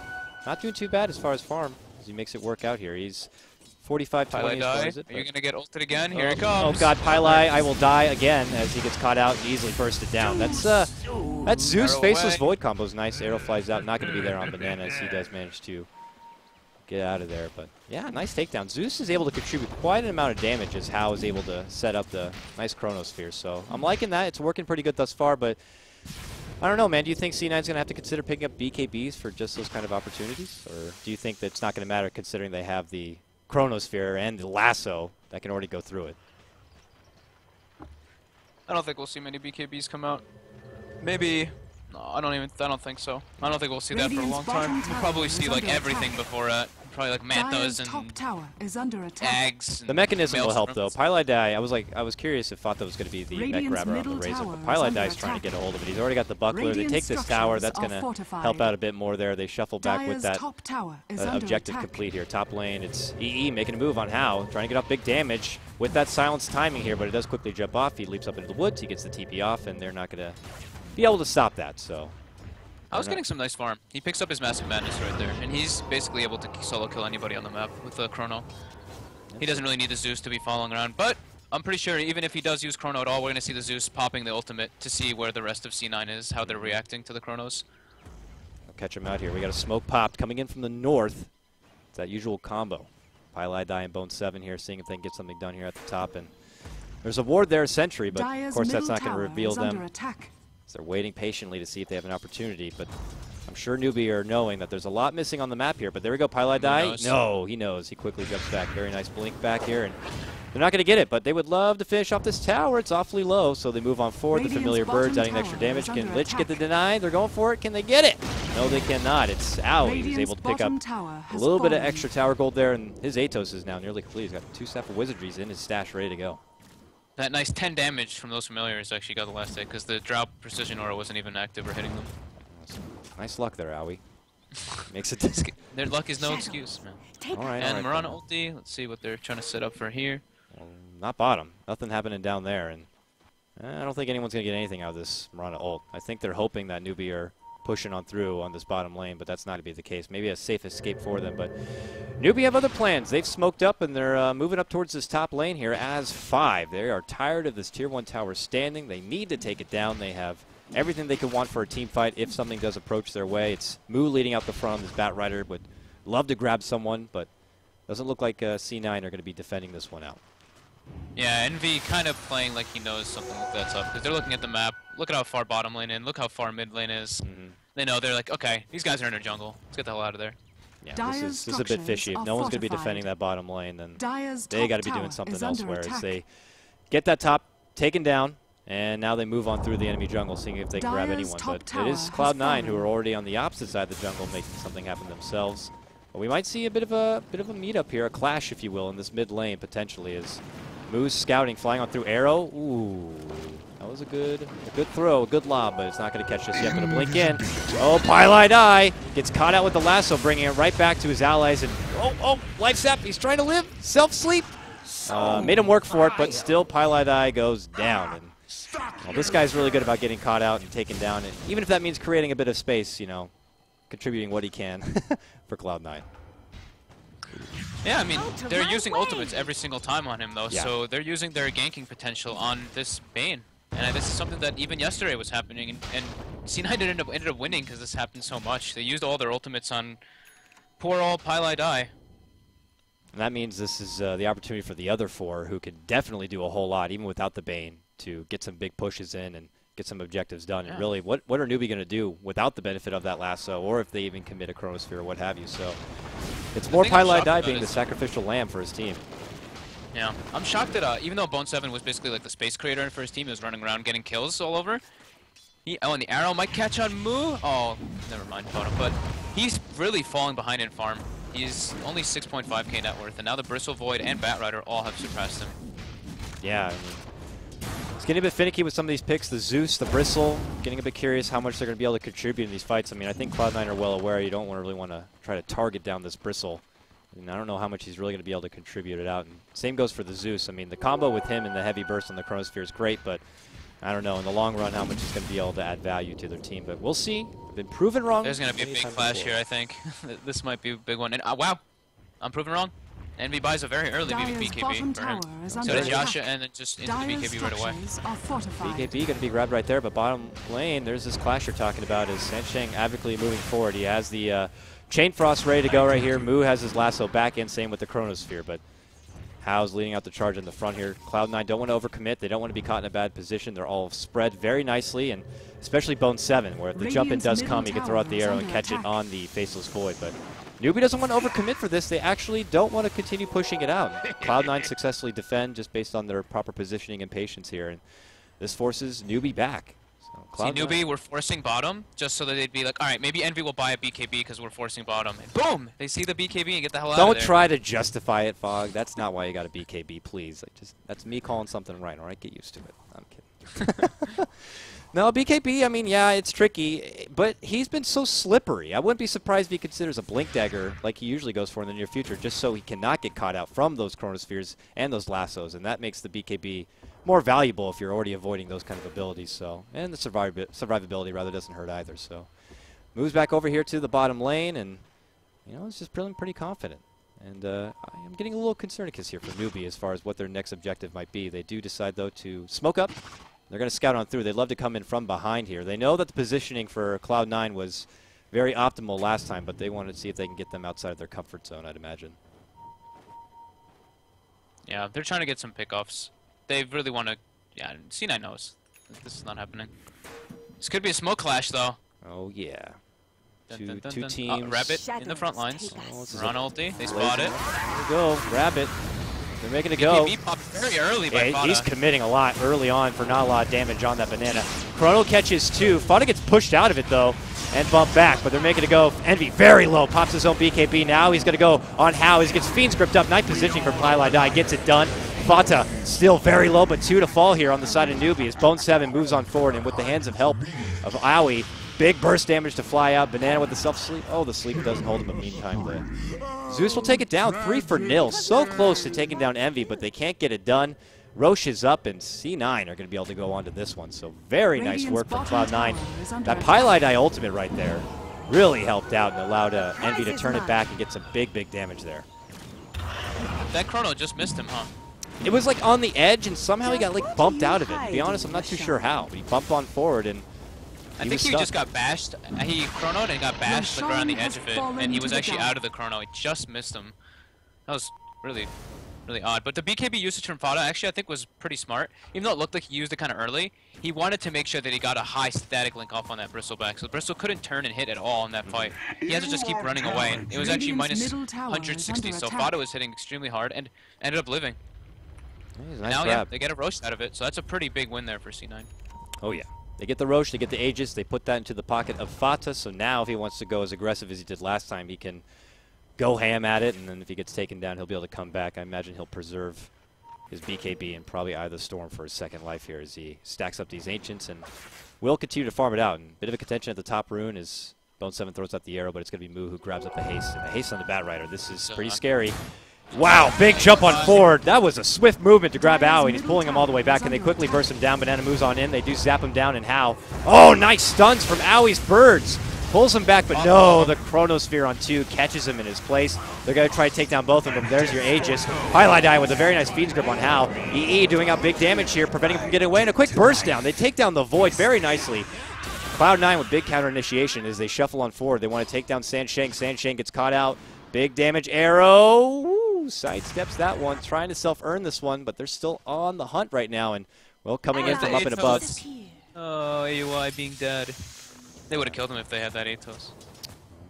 S2: not doing too bad as far as farm, as he makes it work out here. He's 45-20 as far as it.
S3: Are you going to get ulted again? Here it comes.
S2: Oh god, Pylai, I will die again as he gets caught out and easily bursted down. That's Zeus Faceless Void combo is nice. Arrow flies out, not going to be there on Banana as he does manage to get out of there. But yeah, nice takedown. Zeus is able to contribute quite an amount of damage as Hao is able to set up the nice Chronosphere. So I'm liking that. It's working pretty good thus far, but I don't know, man. Do you think C9 is going to have to consider picking up BKBs for just those kind of opportunities? Or do you think that it's not going to matter considering they have the Chronosphere and the lasso that can already go through it?
S3: I don't think we'll see many BKBs come out. Maybe. No, I don't think so. I don't think we'll see that for a long time. We'll probably see like everything before that. Probably like Mantas and Ags. And
S2: the mechanism will help though. Pylai Die, I was curious if Fata was going to be the mech grabber on the Razor, but Pylai Die is trying to get a hold of it. He's already got the buckler. They take this tower. That's going to help out a bit more there. They shuffle back with that objective complete here. Top lane, it's EE making a move on Hao, trying to get off big damage with that silence timing here, but it does quickly jump off. He leaps up into the woods. He gets the TP off, and they're not going to be able to stop that. So
S3: I was getting some nice farm. He picks up his Massive Madness right there, and he's basically able to solo kill anybody on the map with the Chrono. He doesn't really need the Zeus to be following around, but I'm pretty sure even if he does use Chrono at all, we're going to see the Zeus popping the ultimate to see where the rest of C9 is, how they're reacting to the Chronos.
S2: I'll catch him out here. We got a smoke popped coming in from the north. It's that usual combo. Pylai Die and Bone 7 here, seeing if they can get something done here at the top. And there's a ward there, a Sentry, but of course that's not going to reveal them. They're waiting patiently to see if they have an opportunity, but I'm sure NewBee are knowing that there's a lot missing on the map here. But there we go, Pylai Die. No, he knows. He quickly jumps back. Very nice blink back here, and they're not going to get it, but they would love to finish off this tower. It's awfully low, so they move on forward. The familiar birds adding extra damage. Can Lich get the deny? They're going for it. Can they get it? No, they cannot. It's Owie who's able to pick up a little bit of extra tower gold there, and his Atos is now nearly complete. He's got 2 Staff of Wizardries in his stash ready to go.
S3: That nice 10 damage from those familiars actually got the last hit because the drop precision aura wasn't even active or hitting them.
S2: Nice luck there, Owie. Makes it.
S3: Their luck is no excuse, man.
S2: All right,
S3: And Mirana ulti. Let's see what they're trying to set up for here.
S2: Well, not bottom. Nothing happening down there, and I don't think anyone's gonna get anything out of this Mirana ult. I think they're hoping that NewBee are pushing on through on this bottom lane, but that's not to be the case. Maybe a safe escape for them, but NewBee have other plans. They've smoked up, and they're moving up towards this top lane here as 5. They are tired of this tier 1 tower standing. They need to take it down. They have everything they could want for a team fight if something does approach their way. It's Moo leading out the front on this Bat Rider. Would love to grab someone, but doesn't look like C9 are going to be defending this one out.
S3: Yeah, Envy kind of playing like he knows something like that's up because they're looking at the map. Look at how far bottom lane is. Look how far mid lane is. They know, they're like, okay, these guys are in their jungle. Let's get the hell out of there.
S2: Yeah, this is a bit fishy. If no one's going to be defending that bottom lane, then they got to be doing something elsewhere. As they get that top taken down, and now they move on through the enemy jungle, seeing if they can grab anyone. But it is Cloud9 who are already on the opposite side of the jungle, making something happen themselves. But we might see a bit of a meet-up here, a clash, if you will, in this mid lane potentially. As Moo's scouting, flying on through arrow. Ooh, that was a good throw, a good lob, but it's not going to catch us yet. Going to blink in. Oh, Pylai Die gets caught out with the lasso, bringing it right back to his allies. And oh, life sap. He's trying to live. Self-sleep. Made him work for it, but still Pylai Die goes down. And well, this guy's really good about getting caught out and taken down, and even if that means creating a bit of space, you know, contributing what he can for Cloud9.
S3: Yeah, I mean, they're using ultimates every single time on him, though, so they're using their ganking potential on this Bane. And this is something that even yesterday was happening, and C9 ended up winning because this happened so much. They used all their ultimates on poor old Pylai Die.
S2: And that means this is the opportunity for the other 4, who could definitely do a whole lot, even without the Bane, to get some big pushes in and get some objectives done. And really, what are NewBee going to do without the benefit of that lasso, or if they even commit a Chronosphere or what have you? So it's more Pylai Die being the sacrificial lamb for his team.
S3: Yeah, I'm shocked that even though Bone 7 was basically like the space creator for his team, he was running around getting kills all over. And the arrow might catch on Moo. Oh, never mind, bottom. But he's really falling behind in farm. He's only 6.5k net worth, and now the Bristle Void and Bat Rider all have surpassed him.
S2: Yeah, I mean, it's getting a bit finicky with some of these picks. The Zeus, the Bristle, getting a bit curious how much they're going to be able to contribute in these fights. I mean, I think Cloud9 are well aware you don't really want to try to target down this Bristle. And I don't know how much he's really going to be able to contribute it out. And same goes for the Zeus. I mean, the combo with him and the heavy burst on the Chronosphere is great, but I don't know in the long run how much he's going to be able to add value to their team. But we'll see. Been proven wrong.
S3: There's going to be a big clash here, I think. This might be a big one. And wow, I'm proven wrong. Envy buys a very early BKB for him. So does Yasha, and then just into the BKB right away.
S2: BKB going to be grabbed right there, but bottom lane, there's this clash you're talking about. Is Sansheng avidly moving forward. He has the Chain Frost ready to go right here. Moo has his lasso back in, same with the Chronosphere, but Hao's leading out the charge in the front here. Cloud9 don't want to overcommit. They don't want to be caught in a bad position. They're all spread very nicely, and especially Bone 7, where if the jump in does come, he can throw out the arrow and catch it on the Faceless Void. But NewBee doesn't want to overcommit for this. They actually don't want to continue pushing it out. Cloud9 successfully defend just based on their proper positioning and patience here, and this forces NewBee back. So
S3: see, NewBee, we're forcing bottom just so that they'd be like, all right, maybe Envy will buy a BKB because we're forcing bottom. And boom! They see the BKB and get the hell out of there.
S2: Don't try to justify it, Fog. That's not why you got a BKB, please. That's me calling something right, all right? Get used to it. I'm kidding. No, BKB, I mean, yeah, it's tricky, but he's been so slippery. I wouldn't be surprised if he considers a Blink Dagger like he usually goes for in the near future, just so he cannot get caught out from those Chronospheres and those lassos, and that makes the BKB more valuable if you're already avoiding those kind of abilities. So, and the survivability rather doesn't hurt either. So, moves back over here to the bottom lane, and you know, it's just feeling pretty confident. And I'm getting a little concernicus here for NewBee as far as what their next objective might be. They do decide though to smoke up. They're going to scout on through. They'd love to come in from behind here. They know that the positioning for Cloud9 was very optimal last time, but they wanted to see if they can get them outside of their comfort zone, I'd imagine.
S3: Yeah, they're trying to get some pickoffs. They really want to... Yeah, C9 knows. This is not happening. This could be a smoke clash, though.
S2: Oh, yeah.
S3: Dun, dun,
S2: two teams.
S3: Rabbit in the front lines. Run ulti. They spot it.
S2: There we go. Rabbit. They're making it go.
S3: BKB popped very early by Fada.
S2: He's committing a lot early on for not a lot of damage on that banana. Chrono catches 2. Fada gets pushed out of it, though, and bumped back, but they're making it go. Envy very low. Pops his own BKB. Now he's going to go on Hao. He gets Fiends gripped up. Nice positioning for Pylai Die. Gets it done. Fata still very low, but 2 to fall here on the side of NewBee as Bone 7 moves on forward, and with the hands of help of Aoi, big burst damage to fly out. Banana with the self-sleep. Oh, the sleep doesn't hold him, but meantime, the Zeus will take it down 3-0. So close to taking down Envy, but they can't get it done. Roche is up, and C9 are going to be able to go on to this one. So very nice work from Cloud9. That Pylite Eye ultimate right there really helped out and allowed Envy to turn it back and get some big damage there.
S3: That chrono just missed him, huh?
S2: It was like on the edge, and somehow he got like bumped out of it. To be honest, I'm not too sure how, but he bumped on forward, and
S3: I think he just got bashed. He chronoed and got bashed like around the edge of it, and he was actually out of the chrono. He just missed him. That was really odd. But the BKB usage from Fata actually I think was pretty smart. Even though it looked like he used it kind of early, he wanted to make sure that he got a high static link off on that Bristleback. So Bristle couldn't turn and hit at all in that fight. He had to just keep running away. It was actually minus 160, so Fata was hitting extremely hard and ended up living.
S2: Nice
S3: now,
S2: grab.
S3: they get a Roche out of it, so that's a pretty big win there for C9.
S2: Oh, yeah. They get the Roche, they get the Aegis, they put that into the pocket of Fata, so now if he wants to go as aggressive as he did last time, he can go ham at it, and then if he gets taken down, he'll be able to come back. I imagine he'll preserve his BKB and probably Eye of the Storm for his second life here as he stacks up these Ancients and will continue to farm it out. And a bit of a contention at the top rune is Bone 7 throws out the arrow, but it's going to be Moo who grabs up the haste. And the haste on the Bat Rider, this is pretty scary. Wow, big jump on forward. That was a swift movement to grab Aoi, and he's pulling him all the way back, and they quickly burst him down. Banana moves on in. They do zap him down, and how? Oh, nice stuns from Aoi's birds. Pulls him back, but no, the Chronosphere on 2 catches him in his place. They're going to try to take down both of them. There's your Aegis. Highlight Eye with a very nice Fiend's Grip on How. EE doing out big damage here, preventing him from getting away, and a quick burst down. They take down the Void very nicely. Cloud9 with big counter initiation as they shuffle on forward. They want to take down Sansheng. Sansheng gets caught out. Big damage arrow. Woo, sidesteps that one. Trying to self-earn this one, but they're still on the hunt right now. And, well, coming in from up and above.
S3: Oh, AUI being dead. They would have killed him if they had that Atos.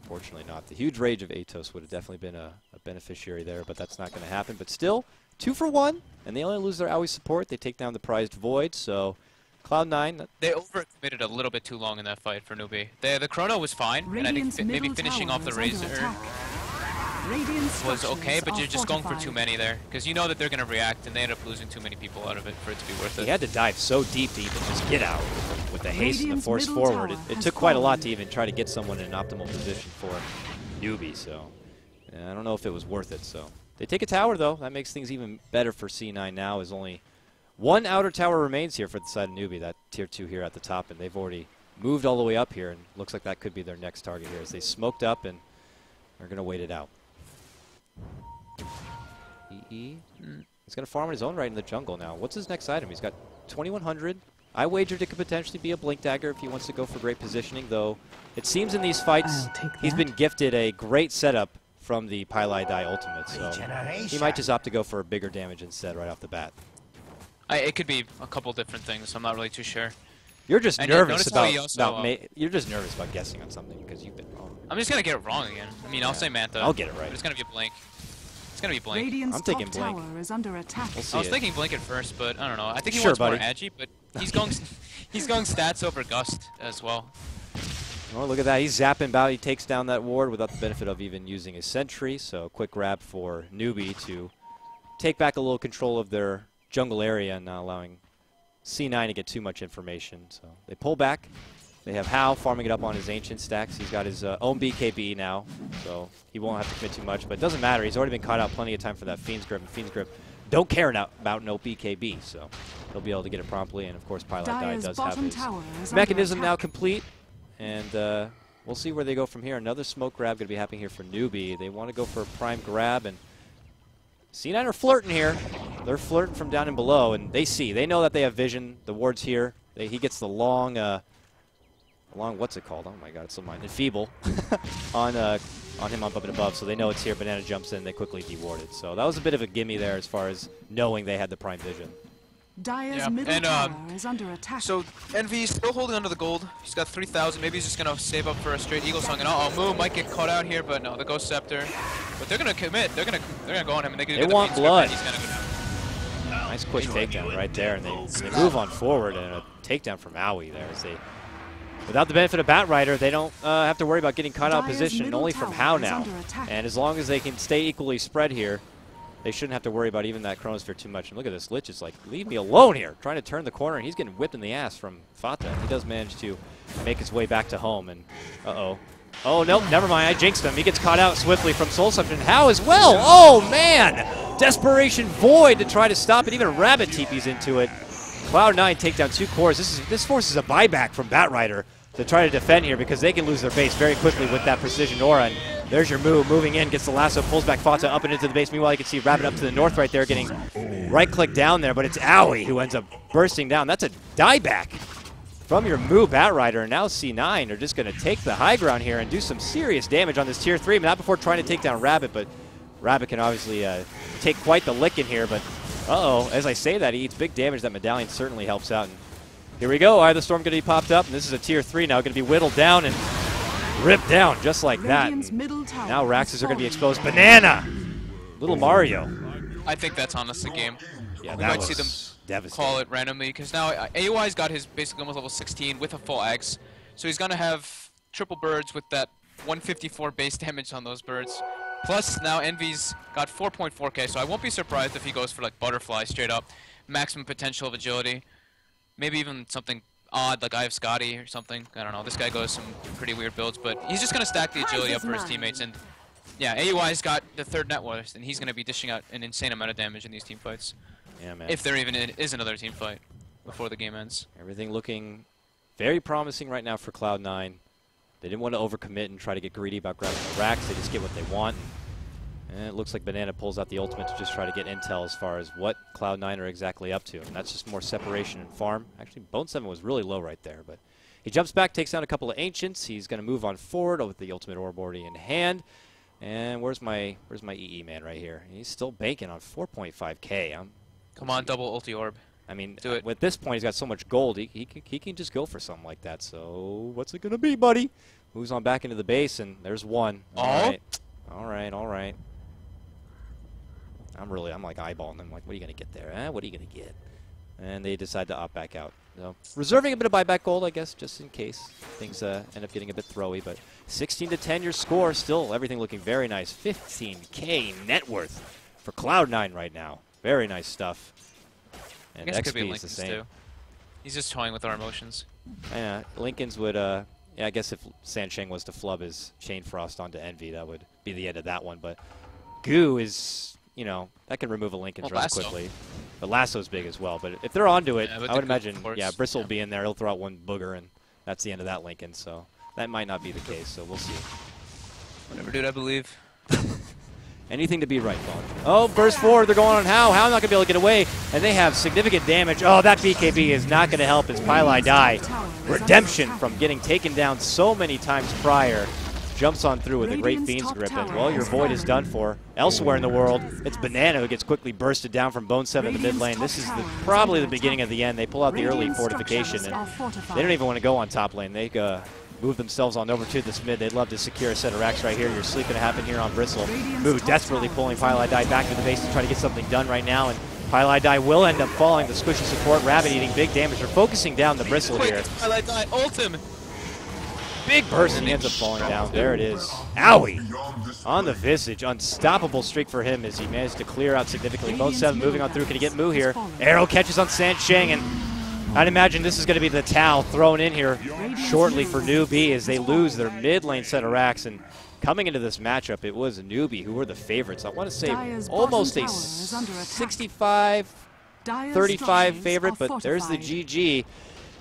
S2: Unfortunately not. The huge rage of Atos would have definitely been a beneficiary there, but that's not going to happen. But still, 2 for 1, and they only lose their Aoi support. They take down the prized Void, so Cloud9.
S3: They overcommitted a little bit too long in that fight for NewBee. The Chrono was fine, and I think maybe finishing off the Razor was okay, but you're just going for too many there. Because you know that they're going to react, and they end up losing too many people out of it for it to be worth it.
S2: He had to dive so deep to even just get out with the haste and the force forward. It took quite a lot to even try to get someone in an optimal position for NewBee, so yeah, I don't know if it was worth it. So they take a tower, though. That makes things even better for C9 now, as only one outer tower remains here for the side of NewBee, that tier 2 here at the top, and they've already moved all the way up here, and looks like that could be their next target here as they smoked up and are going to wait it out. EE. He's going to farm on his own right in the jungle now. What's his next item? He's got 2100. I wagered it could potentially be a Blink Dagger if he wants to go for great positioning, though it seems in these fights he's been gifted a great setup from the Pylite Eye ultimate, so he might just opt to go for bigger damage instead right off the bat.
S3: It could be a couple different things. I'm not really too sure.
S2: You're just nervous about
S3: you're
S2: just nervous about guessing on something because you've been wrong.
S3: I'm just gonna get it wrong again. I mean, I'll say Mantha.
S2: I'll get it right.
S3: But it's gonna be a Blink. It's gonna be Blink.
S1: Radiant's
S2: I'm thinking
S1: top
S2: Blink.
S1: tower is under attack.
S3: I was thinking Blink at first, but I don't know. I think he
S2: Sure,
S3: wants
S2: buddy.
S3: more Agi, but he's going he's going stats over Gust as well.
S2: Oh, look at that. He's zapping about. He takes down that ward without the benefit of even using his sentry. So quick grab for NewBee to take back a little control of their jungle area and not allowing C9 to get too much information. So they pull back. They have Hao farming it up on his ancient stacks. He's got his own BKB now, so he won't have to commit too much. But it doesn't matter. He's already been caught out plenty of time for that Fiend's Grip. And Fiend's Grip don't care about no BKB, so he'll be able to get it promptly. And, of course, Pylite Eye does have his mechanism now complete. And we'll see where they go from here. Another smoke grab going to be happening here for NewBee. They want to go for a prime grab, and C9 are flirting here. They're flirting from down and below, and they know that they have vision. The ward's here. He gets the long, what's it called? Oh my God, it's so mine. Enfeeble on him up and above, so they know it's here. Banana jumps in, they quickly deward it. So that was a bit of a gimme there as far as knowing they had the prime vision.
S1: Dire's middle tower is under attack.
S3: So Envy still holding onto the gold. He's got 3,000. Maybe he's just gonna save up for a straight Eagle Song. And Moo might get caught out here, but no, the Ghost Scepter. But they're gonna commit. They're gonna go on him, and they
S2: want blood.
S3: He's gonna go down.
S2: Nice quick takedown right there, and they move on forward, and a takedown from Aoi there. As they, without the benefit of Bat Rider, they don't have to worry about getting caught out of position, only from Hao now. And as long as they can stay equally spread here, they shouldn't have to worry about even that Chronosphere too much. And look at this, Lich is like, leave me alone here, trying to turn the corner, and he's getting whipped in the ass from Fata. He does manage to make his way back to home, and uh-oh. Oh, nope, never mind, I jinxed him. He gets caught out swiftly from Soul Suction. How as well? Oh, man! Desperation Void to try to stop it. Even Rabbit TP's into it. Cloud9 take down 2 cores. This forces a buyback from Batrider to try to defend here because they can lose their base very quickly with that precision aura. And there's your move, moving in, gets the lasso, pulls back Fata up and into the base. Meanwhile, you can see Rabbit up to the north right there, getting right-click down there, but it's Owie who ends up bursting down. That's a dieback from your move, Batrider, and now C9 are just going to take the high ground here and do some serious damage on this tier 3. Not before trying to take down Rabbit, but Rabbit can obviously take quite the licking here, but uh-oh, as I say that, he eats big damage. That medallion certainly helps out. And here we go, Eye of the Storm going to be popped up, and this is a tier 3 now, going to be whittled down and ripped down just like that. Now Raxes are going to be exposed. Banana! Little Mario.
S3: I think that's honestly game.
S2: Yeah,
S3: we might see them
S2: devastating.
S3: call it randomly, because now AUI's got his basically almost level 16 with a full axe, so he's going to have triple birds with that 154 base damage on those birds. Plus, now Envy's got 4.4k, so I won't be surprised if he goes for like Butterfly straight up. Maximum potential of agility. Maybe even something odd, like I have Scotty or something. I don't know. This guy goes some pretty weird builds, but he's just going to stack the agility up for his teammates. And yeah, AUI's got the 3rd net worth, and he's going to be dishing out an insane amount of damage in these team fights.
S2: Yeah, man.
S3: If there even is another team fight before the game ends.
S2: Everything looking very promising right now for Cloud9. They didn't want to overcommit and try to get greedy about grabbing the racks. They just get what they want. And it looks like Banana pulls out the ultimate to just try to get intel as far as what Cloud9 are exactly up to. And that's just more separation and farm. Actually, Bone 7 was really low right there. But he jumps back, takes down a couple of Ancients. He's going to move on forward with the ultimate orb already in hand. And where's my EE man right here? He's still banking on 4.5k.
S3: Come on, double ulti orb.
S2: I mean,
S3: do it.
S2: At this point, he's got so much gold, he can just go for something like that. So what's it going to be, buddy? Moves on back into the base, and there's one. All right. I'm like eyeballing them. Like, what are you going to get there? What are you going to get? And they decide to opt back out. So, reserving a bit of buyback gold, I guess, just in case things end up getting a bit throwy. But 16-10 your score. Still, everything looking very nice. 15k net worth for Cloud9 right now. Very nice stuff. And
S3: I guess it could be
S2: XP is the
S3: Lincoln's
S2: same.
S3: too. He's just toying with our emotions.
S2: Yeah, Lincoln's would, yeah, I guess if Sansheng was to flub his Chain Frost onto Envy, that would be the end of that one. But Goo is, you know, that can remove a Lincoln's rather quickly. But Lasso's big as well. But if they're onto it, I would imagine, yeah, Bristle will be in there. He'll throw out one booger, and that's the end of that Lincoln. So that might not be the case, so we'll see.
S3: Whatever, dude, I believe.
S2: Anything to be right, Vaughn. Oh, burst forward. They're going on How. How not going to be able to get away. And they have significant damage. Oh, that BKB is not going to help as Pylai die. Redemption from getting taken down so many times prior. Jumps on through with a great Fiend's Grip. And, well, your Void is done for. Elsewhere in the world, it's Banana who gets quickly bursted down from Bone 7 in the mid lane. This is probably the beginning of the end. They pull out the early fortification. And they don't even want to go on top lane. They move themselves on over to this mid. They'd love to secure a set of racks right here. Your sleep going to happen here on Bristle. Moo desperately pulling Pylai Die back to the base to try to get something done right now. And Pylai Die will end up falling. The squishy support, Rabbit eating big damage. They're focusing down the Bristle here.
S3: Pylai Die, ult him!
S2: Big burst, and he ends up falling down. There it is. Owie! On the Visage. Unstoppable streak for him as he managed to clear out significantly. Bone 7 moving on through. Can he get Moo here? Arrow catches on Sansheng, and I'd imagine this is going to be the towel thrown in here shortly for NewBee as they lose their mid lane set of racks. And coming into this matchup, it was NewBee who were the favorites. I want to say almost a 65-35 favorite, but there's the GG.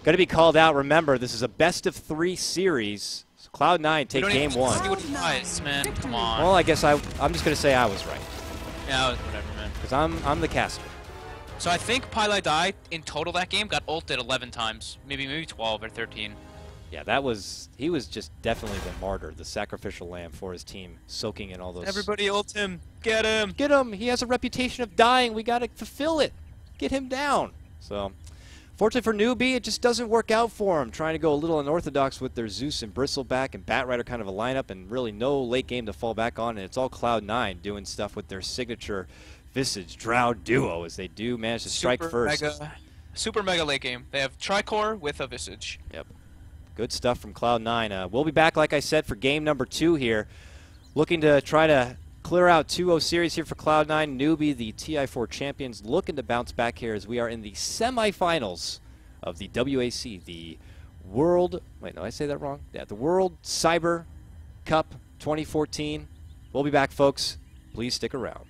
S2: Going to be called out. Remember, this is a best-of-3 series. So Cloud9 take game 1.
S3: Man. Come on.
S2: Well, I guess I'm just going to say I was right.
S3: Yeah, whatever, man.
S2: Because I'm the caster.
S3: So I think Pylai Die in total that game got ulted 11 times, maybe 12 or 13.
S2: Yeah, he was just definitely the martyr, the sacrificial lamb for his team, soaking in all those.
S3: Everybody ult him. Get him.
S2: Get him. He has a reputation of dying. We got to fulfill it. Get him down. So, fortunately for NewBee, it just doesn't work out for him. Trying to go a little unorthodox with their Zeus and Bristleback and Batrider kind of a lineup, and really no late game to fall back on. And it's all Cloud9 doing stuff with their signature Visage Drow duo as they do manage to strike first.
S3: Super mega late game. They have Tricore with a Visage.
S2: Yep. Good stuff from Cloud9. We'll be back, like I said, for game number 2 here. Looking to try to clear out 2-0 series here for Cloud9. NewBee, the TI4 champions, looking to bounce back here as we are in the semifinals of the WAC, the World, wait, no, I say that wrong? Yeah, the World Cyber Cup 2014. We'll be back, folks. Please stick around.